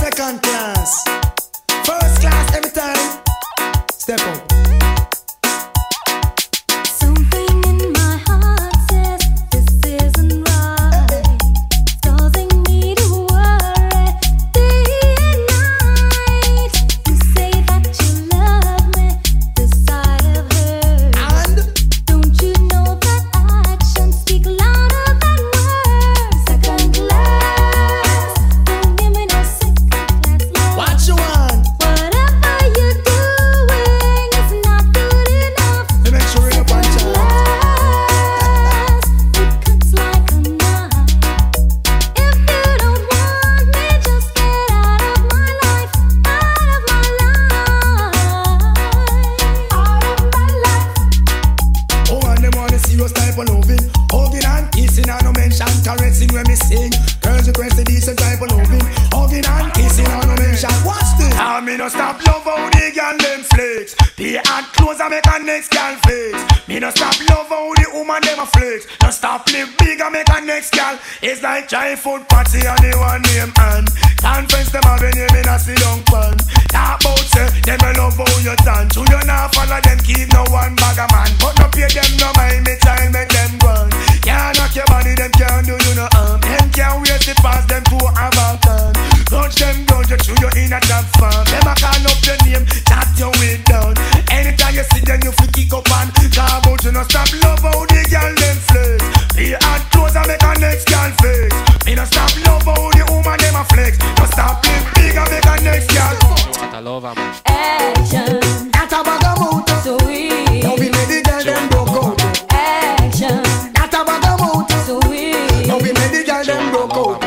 second class. First class every time. Step up. Something in my heart says this isn't right. It's causing me to worry day and night. You say that you love me, this I have heard. And Don't you know that actions speak louder than words? Second class, don't give me no second class love. what you want? Whatever you're doing is not good enough. You make sure you punch out. Glass, it cuts like a knife. If you don't want me, just get out of my life, out of my life, out of my life. Oh, and them want a serious type of loving. Hugging and kissing and no mention caressing when me sing. Girls request a decent type of loving. Hugging and kissing and no mention. What's this? I me no stop love how the girl them flex. The hand close and make a next girl flex. Me no stop love how the woman them a flex. No stop live big and make a next girl. It's like giant food party and the one name and conference them have a name in a sit down pan. Talk about say them a love how you dance. You not follow them keep no one bag a man. But no pay them no mind me child make them run. Can't knock your body them can't do you no harm. Them can't wait to pass them to have a turn. Grudge them down you through you in a job farm. Them a call up your name chat your way down. Anytime you see them you feel kick up and come out you no stop love how the girl them flex. The hand close and make a next girl flex. Me no stop love how the woman them a flex. No stop live big and make a next girl. What I love, man. Action, That a bag of mouth. sweet. Now we make the girl them broke out. Action, That a bag of mouth. sweet. Now we make the girl them broke out.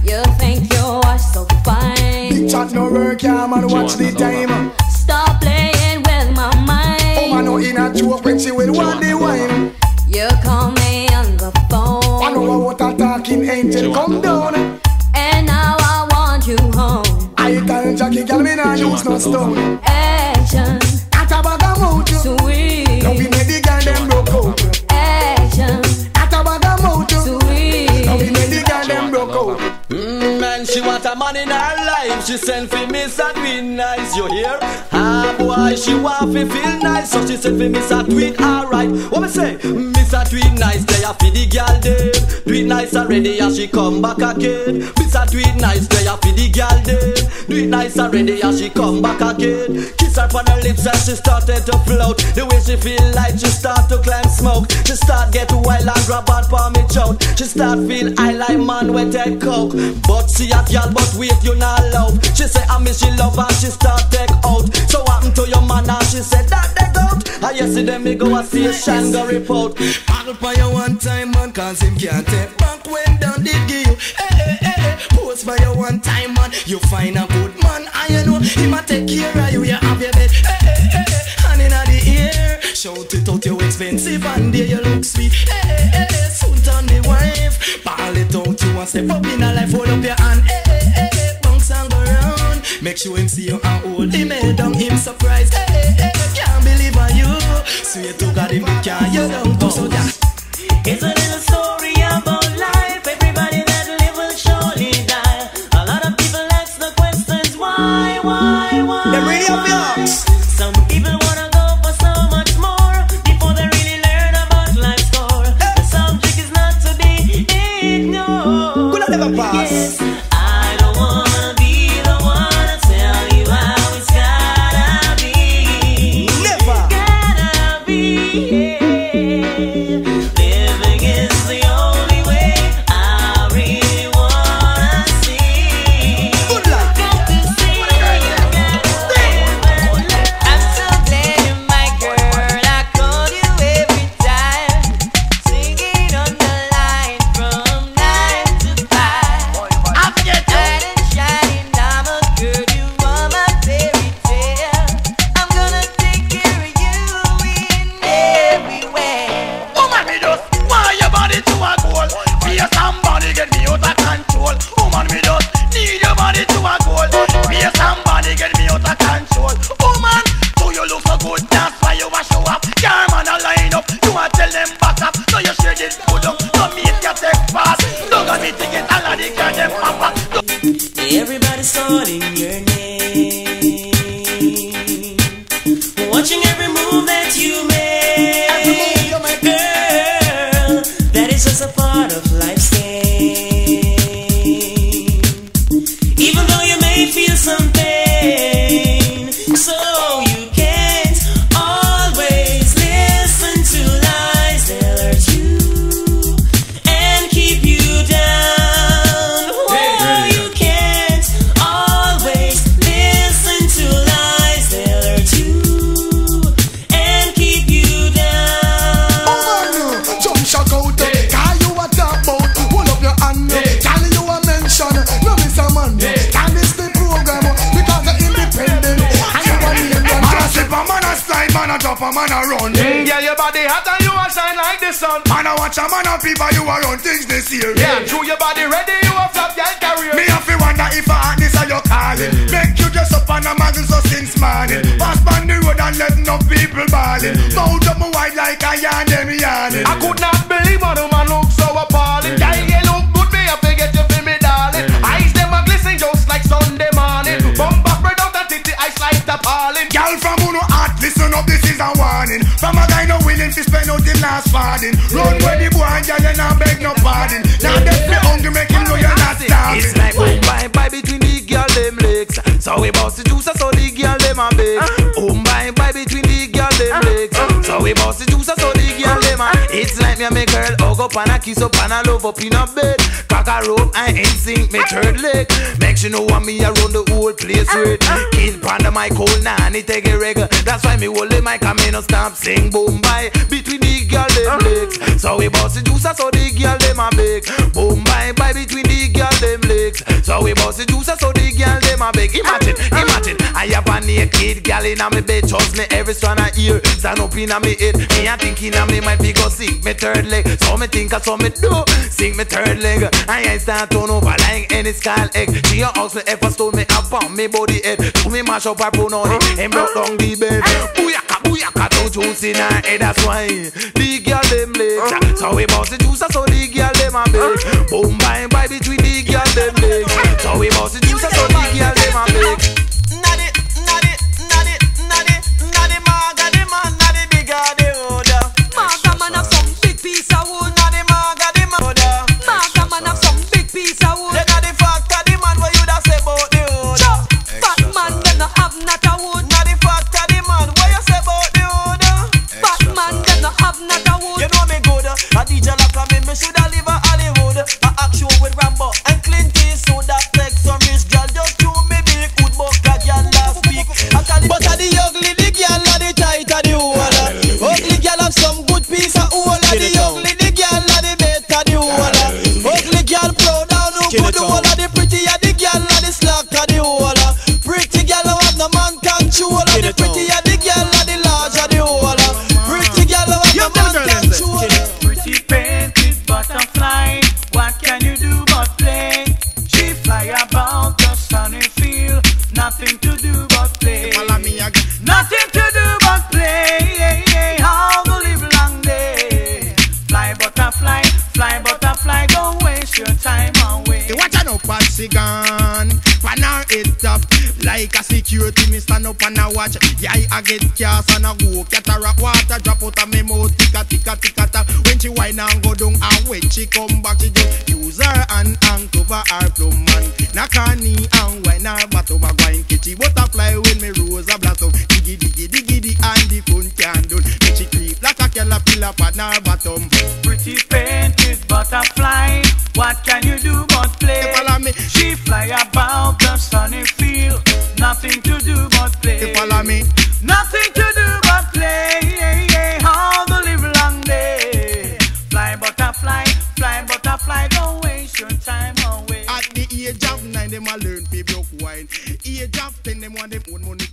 You think you're so fine. Big chat no work, yeah man, watch the time. Stop playing with my Oh mind. man, no in a joke when she will want the wine. You call me on the I phone, know what a talking angel come down. and now I want you home. I tell Jackie girl me nah use no stone. Action, That a bag of mouth. sweet. Now we make the girl them broke out. Action, That a bag of mouth. sweet. Now we make the girl them broke out. Man, she want a man in her life. She send for me so tweet nice, you hear? Ah boy, she want to feel nice, so she send for me so tweet alright. What me say? Miss a tweet nice, they a fi the girl dead. Tweet nice already, and she come back again. Miss a tweet nice, they a fi the girl dead. Do it nice already, and she come back again. Kiss her on her lips and she started to float. The way she feel like she start to climb smoke. She start get wild and grab out for me choke. She start feel I like man with take coke. But she a girl, but wait you not love. She say I miss she love and she start take out. So what happened to your man and she said that they out. And yesterday me go a station go report. Paddle for you one time man, cause him can't take back when down did give you. Hey, hey, hey, post for you one time man. You find a good man and you know him a take care of you. You have your bed. Hey, hey, hey, hey, hand in the air. Shout it out you expensive and there you look sweet. Hey, hey, hey, soon turn the wife. Ball it out you and step up in a life. Hold up your hand. Hey, hey, hey, hey, bounce and go round. Make sure him see you and hold him head down. Him surprised. Hey, hey, hey, can't believe on you. Swear to God him can't you down to so that. It's a little story about life. Everybody that live will surely die. A lot of people ask the questions why, Them really have the ox. Some people wanna go for so much more before they really learn about life's score. The subject is not to be ignored. Could I never pass? Yes, I don't wanna be the one to tell you how it's gotta be. Never. Gotta be. Yeah. Living is the only way I really wanna see. Good luck. Got to see. I'm so glad you're my girl. I call you every time. Singing on the line from 9 to 5. Night and shining diamond, girl, you are my fairy tale. I'm gonna take care of you in everywhere. Woman, me just want your body to a goal. Be somebody get me out of control. Woman, me just need your body to a goal. Be somebody get me out of control. Woman, do you look so good? That's why you a show up. Your man a line up. You a tell them back up. So you shade it good up. So meet your take fast. Don't got me to get all of the girl them pop up. Everybody's calling your name, watching every move that you make. Girl, that is just a part of life's game. Even though you may feel some pain, so you can't always listen to lies that hurt you and keep you down. Oh, you can't always listen to lies that hurt you and keep you down. Oh man, jump shock out, call you a talk about. Hold up your hand, call you a mention. No miss a man, can this the program? Because you're independent and you want me to run. Man a slip, a man a slide, man a drop, a man a run. Yeah, your body hot and you a shine like the sun. Man a watch a man a people, you a run things this year. Yeah, true, your body ready, you a flop your career. Me have to wonder if a hotness are you calling. Make you dress up on a model so since morning. Pass on the road and let no people balling. Mouth up my white like a yarn, them yarning. I could not believe how the man look so appalling. Yeah, you look good, me have to get you for me, darling. Eyes them a glisten just like Sunday morning. Bumper spread out and titty ice like the parling. Girl from who no heart, listen up, this is a warning. From a guy no willing to spend out him last farthing. Run where the boy and girl you not beg no pardon. Now them be hungry make him know you're not starving. It's like bye between the girl them legs. So we bust the juice so the girl them a beg. Bye between the girl them legs. So we bust the juice so the girl them a. It's like me and my girl hug up and a kiss up and a love up in a bed. Cock a rope and ain't sink me third leg. Make sure know want me around the whole place with. Kid panda my cold nanny take a regular. That's why me hold the mic and me no stop sing boom bye between the girl them legs. So we bust the juice so the girl them a beg. Boom bye between the girl them legs. So we bust the juice so the girl them a beg. Imagine, I have a naked girl in a me bed. Trust me, every strand I hear stand up in a me head. Me a thinking a me might be go sink me third leg. So me think I saw me do sink me third leg. I start turn over like any skull egg. She a ask me if I stole me up on me body head. To me mash up her bone on it and broke down the bed. Booyaka, no juice in her head. That's why the girl them legs. So we bust the juice so the girl them a beg. Boom bye between the girl them legs. So we bust the juice so the girl them a beg. Nadi maga the man, nadi bigger the order. Maga man have some big piece of wood. Nadi maga the man order. Maga man have some big piece of wood. Then nadi fatka the man what you da say about the order. Fat man them no have not a wood. Nadi fatka the man what you say about the order. Fat man them no have not a wood. You know me good. A DJ like me shoulda live a Hollywood. A action with Rambo and Clint Eastwood. That flex some rich girl just to me big good buck a girl last week. But a the ugly the girl a the tight a the hole. Ugly girl have some good piece of hole. The ugly the girl a the better the hole. Ugly girl proud down who good the hole. The pretty a the girl a the slack a the hole. Pretty girl who have no man control. The pretty a the girl a the large a the hole. Pretty girl who have no man control. Pretty painted butterfly, what can you do but play? She fly about the sunny field, nothing to do but play. Nothing to do but play, all the live long day. Fly butterfly, don't waste your time away. You watch an up at she gone, pan her head top. Like a security, me stand up and I watch. Yeah, I get cast and I go cataract water drop out of me mouth, ticka. When she whine and go down and when she come back, she just use her and cover her plum man. Knock her knee and whine her butt over wine. Kitty butterfly when me rose a blast of diggy and the phone can do. Then she creep like a caterpillar on her bottom. Pretty painted butterfly, what can you do but play? Follow me. She fly about the sunny field, nothing to do but play. Follow me. Nothing to do but play, all the live long day. Fly butterfly, don't waste your time away. At the age of 9, them a learn to broke wine. Age of 10, them want them own money